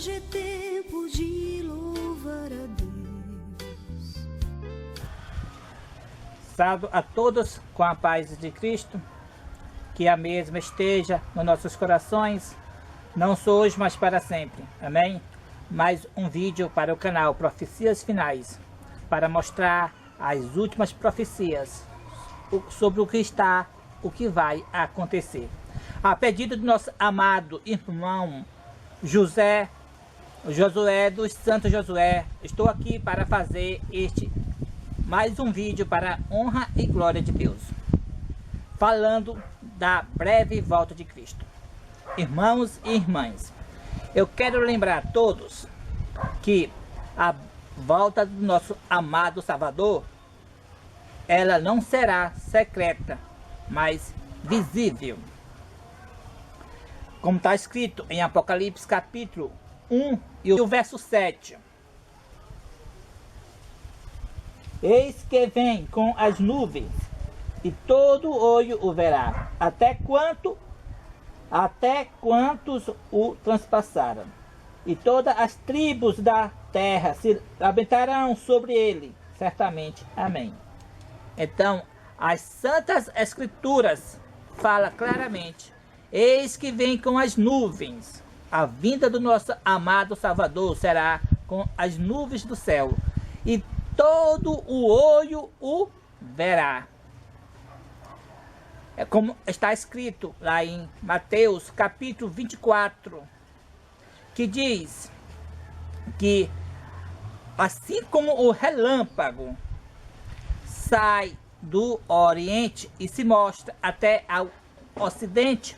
Hoje é tempo de louvar a Deus. Salve a todos com a paz de Cristo, que a mesma esteja nos nossos corações, não só hoje, mas para sempre. Amém? Mais um vídeo para o canal Profecias Finais, para mostrar as últimas profecias sobre o que vai acontecer. A pedido do nosso amado irmão Josué dos Santos Josué, estou aqui para fazer mais um vídeo para a honra e glória de Deus, falando da breve volta de Cristo. Irmãos e irmãs, eu quero lembrar a todos que a volta do nosso amado Salvador, ela não será secreta, mas visível. Como está escrito em Apocalipse capítulo 1 e o verso 7. Eis que vem com as nuvens, e todo olho o verá, até quantos o transpassaram. E todas as tribos da terra se lamentarão sobre ele, certamente. Amém. Então, as Santas Escrituras falam claramente: eis que vem com as nuvens. A vinda do nosso amado Salvador será com as nuvens do céu, e todo o olho o verá. É como está escrito lá em Mateus capítulo 24, que diz que assim como o relâmpago sai do Oriente e se mostra até ao Ocidente,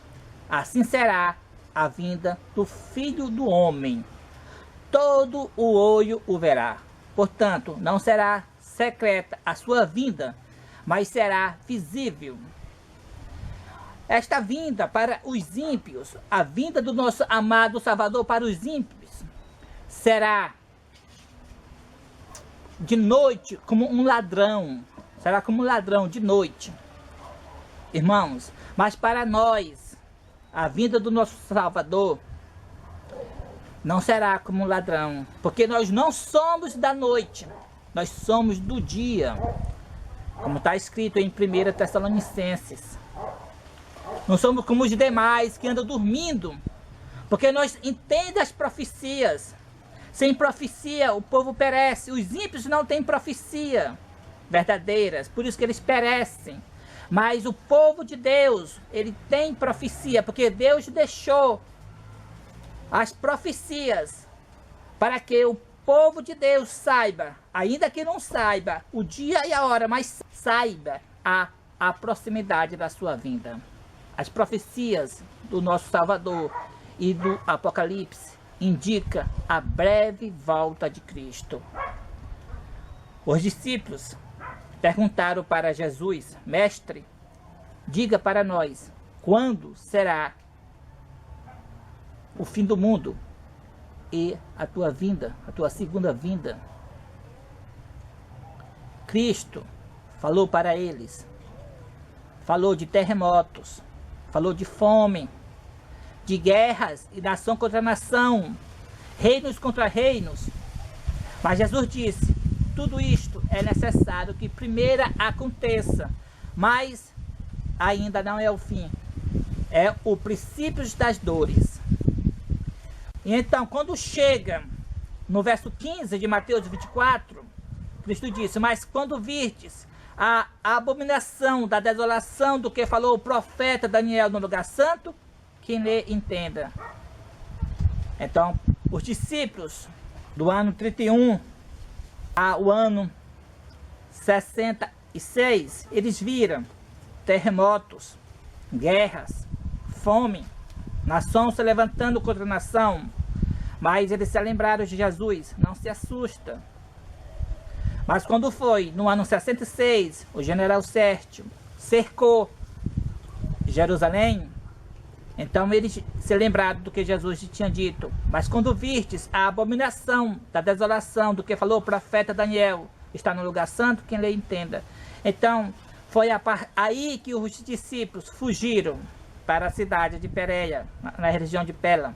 assim será a vinda do Filho do Homem. Todo o olho o verá. Portanto, não será secreta a sua vinda, mas será visível. Esta vinda para os ímpios, a vinda do nosso amado Salvador para os ímpios, será de noite como um ladrão. Será como um ladrão de noite. Irmãos, mas para nós, a vinda do nosso Salvador não será como um ladrão, porque nós não somos da noite, nós somos do dia, como está escrito em 1 Tessalonicenses. Não somos como os demais que andam dormindo, porque nós entendemos as profecias. Sem profecia o povo perece. Os ímpios não têm profecia verdadeiras, por isso que eles perecem. Mas o povo de Deus, ele tem profecia, porque Deus deixou as profecias para que o povo de Deus saiba, ainda que não saiba o dia e a hora, mas saiba a proximidade da sua vinda. As profecias do nosso Salvador e do Apocalipse indicam a breve volta de Cristo. Os discípulos perguntaram para Jesus: Mestre, diga para nós, quando será o fim do mundo e a tua vinda, a tua segunda vinda? Cristo falou para eles, falou de terremotos, falou de fome, de guerras e nação contra nação, reinos contra reinos. Mas Jesus disse: tudo isto é necessário que primeiro aconteça, mas ainda não é o fim. É o princípio das dores. E então, quando chega no verso 15 de Mateus 24, Cristo disse: mas quando virdes a abominação da desolação do que falou o profeta Daniel no lugar santo, quem lê entenda. Então, os discípulos do ano 31 ao ano 66, eles viram terremotos, guerras, fome, nação se levantando contra nação. Mas eles se lembraram de Jesus: não se assusta. Mas quando foi no ano 66, o general Sérgio cercou Jerusalém, então eles se lembraram do que Jesus tinha dito: mas quando vistes a abominação da desolação do que falou o profeta Daniel, está no lugar santo, quem lê entenda. Então foi aí que os discípulos fugiram para a cidade de Pérea, na região de Pela.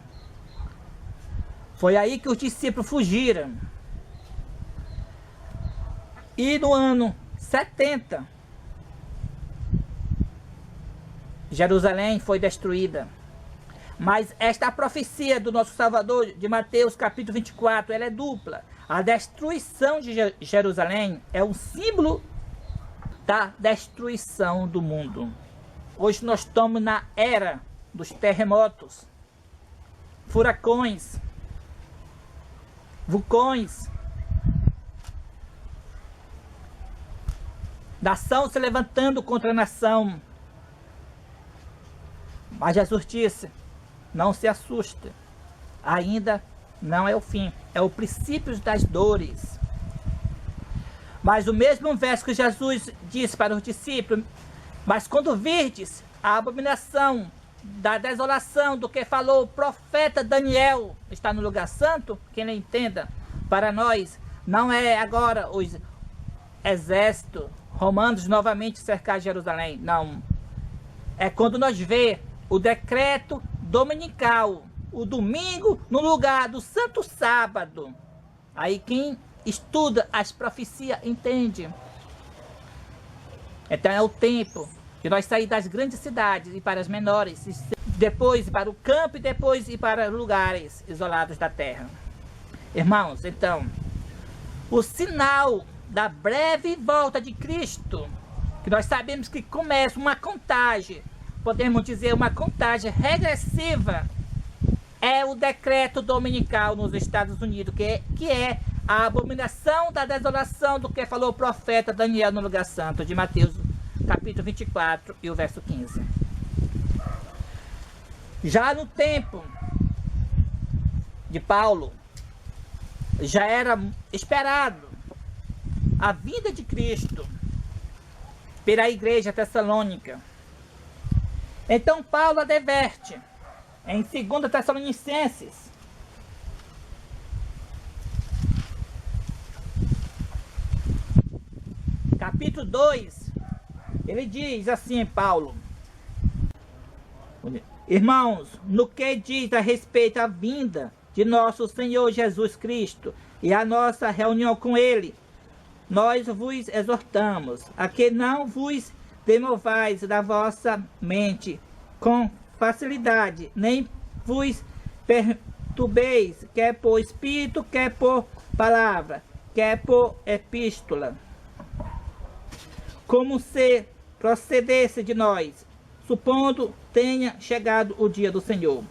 Foi aí que os discípulos fugiram. E no ano 70, Jerusalém foi destruída. Mas esta profecia do nosso Salvador, de Mateus capítulo 24, ela é dupla. A destruição de Jerusalém é um símbolo da destruição do mundo. Hoje nós estamos na era dos terremotos, furacões, vulcões, nação se levantando contra a nação. Mas Jesus disse: não se assuste, ainda não é o fim, é o princípio das dores. Mas o mesmo verso que Jesus disse para os discípulos: mas quando virdes a abominação da desolação do que falou o profeta Daniel, está no lugar santo, quem não entenda, para nós, não é agora os exércitos romanos novamente cercar Jerusalém, não. É quando nós vê o decreto dominical, o domingo no lugar do santo sábado. Aí quem estuda as profecias entende. Então é o tempo de nós sair das grandes cidades e para as menores, depois para o campo e depois ir para lugares isolados da terra. Irmãos, então, o sinal da breve volta de Cristo, que nós sabemos que começa uma contagem, podemos dizer uma contagem regressiva, é o decreto dominical nos Estados Unidos, que é a abominação da desolação do que falou o profeta Daniel no lugar santo, de Mateus capítulo 24 e o verso 15. Já no tempo de Paulo, já era esperado a vinda de Cristo pela igreja tessalônica. Então Paulo adverte em 2 Tessalonicenses, capítulo 2, ele diz assim, Paulo: irmãos, no que diz a respeito à vinda de nosso Senhor Jesus Cristo e a nossa reunião com Ele, nós vos exortamos a que não vos demovais da vossa mente com facilidade, nem vos perturbeis, quer por espírito, quer por palavra, quer por epístola, como se procedesse de nós, supondo tenha chegado o dia do Senhor.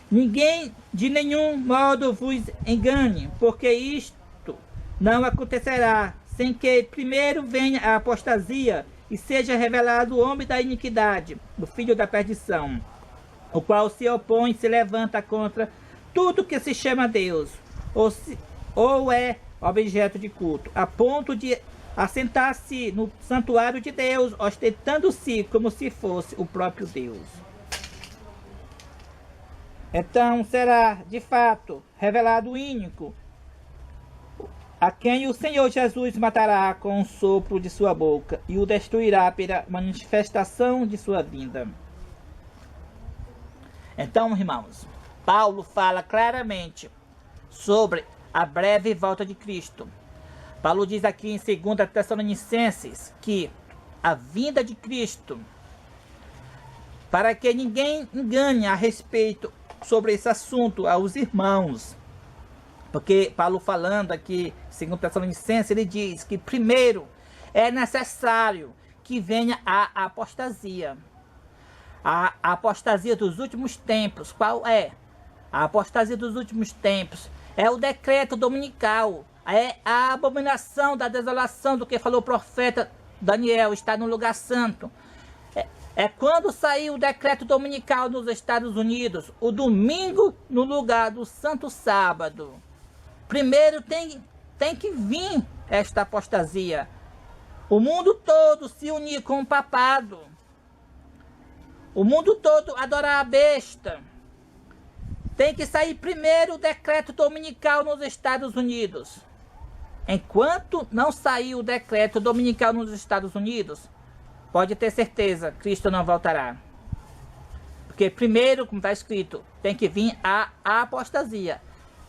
Ninguém de nenhum modo vos engane, porque isto não acontecerá sem que primeiro venha a apostasia e seja revelado o homem da iniquidade, o filho da perdição, o qual se opõe e se levanta contra tudo que se chama Deus, ou é objeto de culto, a ponto de assentar-se no santuário de Deus, ostentando-se como se fosse o próprio Deus. Então será de fato revelado o ínico, a quem o Senhor Jesus matará com o sopro de sua boca e o destruirá pela manifestação de sua vinda. Então, irmãos, Paulo fala claramente sobre a breve volta de Cristo. Paulo diz aqui em 2 Tessalonicenses que a vinda de Cristo, para que ninguém engane a respeito sobre esse assunto aos irmãos, porque Paulo falando aqui, 2 Tessalonicenses, ele diz que primeiro é necessário que venha a apostasia. A apostasia dos últimos tempos, qual é? A apostasia dos últimos tempos é o decreto dominical, é a abominação da desolação do que falou o profeta Daniel, está no lugar santo. É quando saiu o decreto dominical nos Estados Unidos, o domingo no lugar do santo sábado. Primeiro tem que vir esta apostasia. O mundo todo se unir com o papado. O mundo todo adorar a besta. Tem que sair primeiro o decreto dominical nos Estados Unidos. Enquanto não sair o decreto dominical nos Estados Unidos, pode ter certeza, Cristo não voltará. Porque primeiro, como está escrito, tem que vir a apostasia.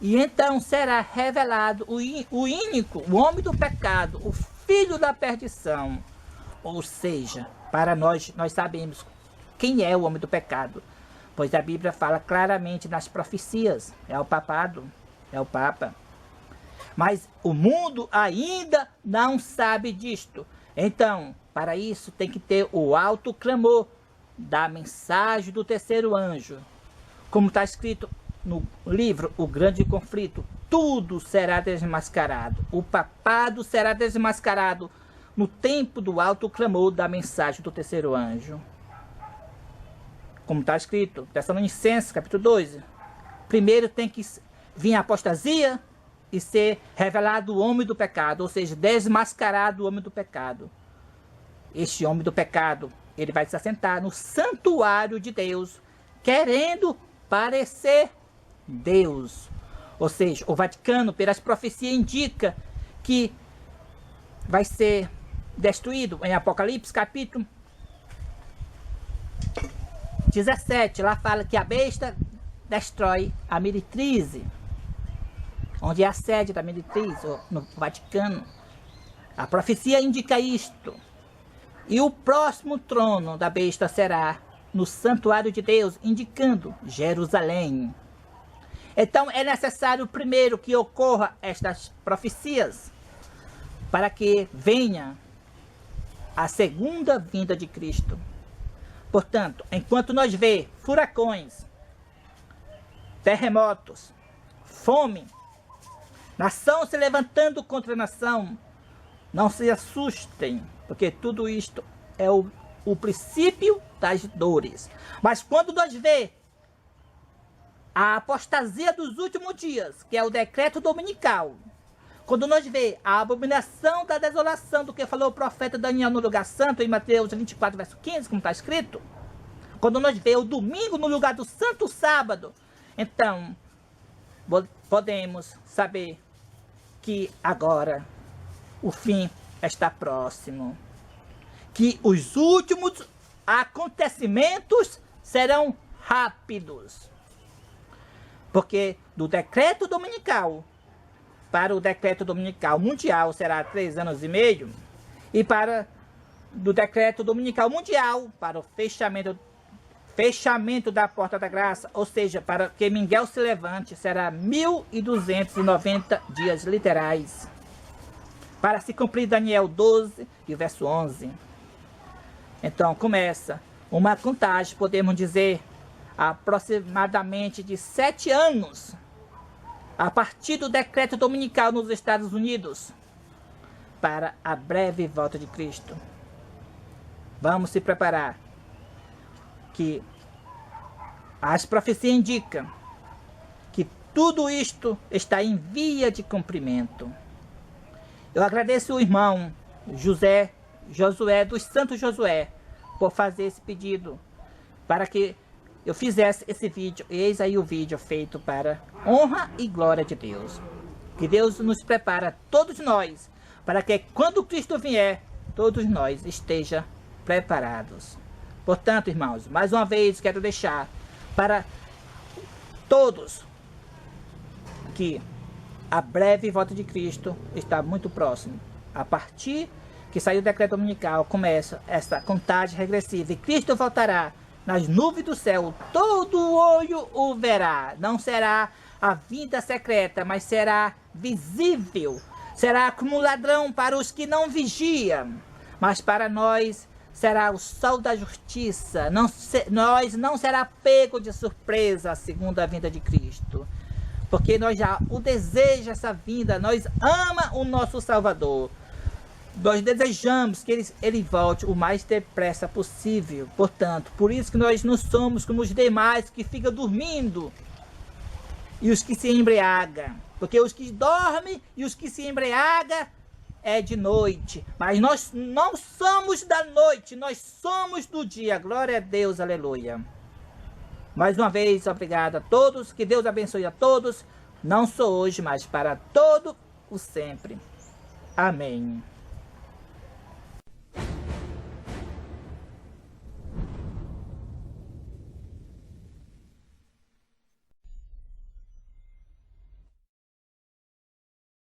E então será revelado o ínico, o homem do pecado, o filho da perdição. Ou seja, para nós sabemos quem é o homem do pecado, pois a Bíblia fala claramente nas profecias. É o papado, é o Papa. Mas o mundo ainda não sabe disto. Então, para isso tem que ter o alto clamor da mensagem do terceiro anjo. Como está escrito no livro O Grande Conflito, tudo será desmascarado. O papado será desmascarado no tempo do alto clamor da mensagem do terceiro anjo. Como está escrito, Tessalonicenses, capítulo 2. Primeiro tem que vir a apostasia e ser revelado o homem do pecado, ou seja, desmascarado o homem do pecado. Este homem do pecado, ele vai se assentar no santuário de Deus, querendo parecer Deus. Ou seja, o Vaticano, pelas profecias, indica que vai ser destruído em Apocalipse, capítulo 17. Lá fala que a besta destrói a meretriz, onde é a sede da meretriz, no Vaticano. A profecia indica isto. E o próximo trono da besta será no santuário de Deus, indicando Jerusalém. Então é necessário primeiro que ocorra estas profecias, para que venha a segunda vinda de Cristo. Portanto, enquanto nós vemos furacões, terremotos, fome, nação se levantando contra nação, não se assustem, porque tudo isto é o princípio das dores. Mas quando nós vemos a apostasia dos últimos dias, que é o decreto dominical, quando nós vemos a abominação da desolação, do que falou o profeta Daniel no lugar santo, em Mateus 24, verso 15, como está escrito, quando nós vemos o domingo no lugar do santo sábado, então podemos saber que agora o fim está próximo, que os últimos acontecimentos serão rápidos, porque do decreto dominical para o decreto dominical mundial será 3 anos e meio, e do decreto dominical mundial para o fechamento da porta da graça, ou seja, para que Miguel se levante, será 1290 dias literais, para se cumprir Daniel 12 e o verso 11. Então começa uma contagem, podemos dizer, aproximadamente de 7 anos, a partir do decreto dominical nos Estados Unidos, para a breve volta de Cristo. Vamos se preparar, que as profecias indicam que tudo isto está em via de cumprimento. Eu agradeço o irmão Josué, dos Santos Josué, por fazer esse pedido, para que eu fizesse esse vídeo. Eis aí o vídeo feito para honra e glória de Deus. Que Deus nos prepara, todos nós, para que quando Cristo vier, todos nós estejam preparados. Portanto, irmãos, mais uma vez quero deixar para todos que a breve volta de Cristo está muito próximo. A partir que saiu o decreto dominical, começa essa contagem regressiva, e Cristo voltará nas nuvens do céu, todo olho o verá. Não será a vinda secreta, mas será visível. Será como um ladrão para os que não vigiam, mas para nós será o sol da justiça. Nós não será pego de surpresa a segunda vinda de Cristo, porque nós já o deseja essa vinda, nós ama o nosso Salvador. Nós desejamos que ele volte o mais depressa possível. Portanto, por isso que nós não somos como os demais que ficam dormindo e os que se embriagam. Porque os que dormem e os que se embriagam é de noite. Mas nós não somos da noite, nós somos do dia. Glória a Deus, aleluia. Mais uma vez, obrigado a todos. Que Deus abençoe a todos. Não só hoje, mas para todo o sempre. Amém.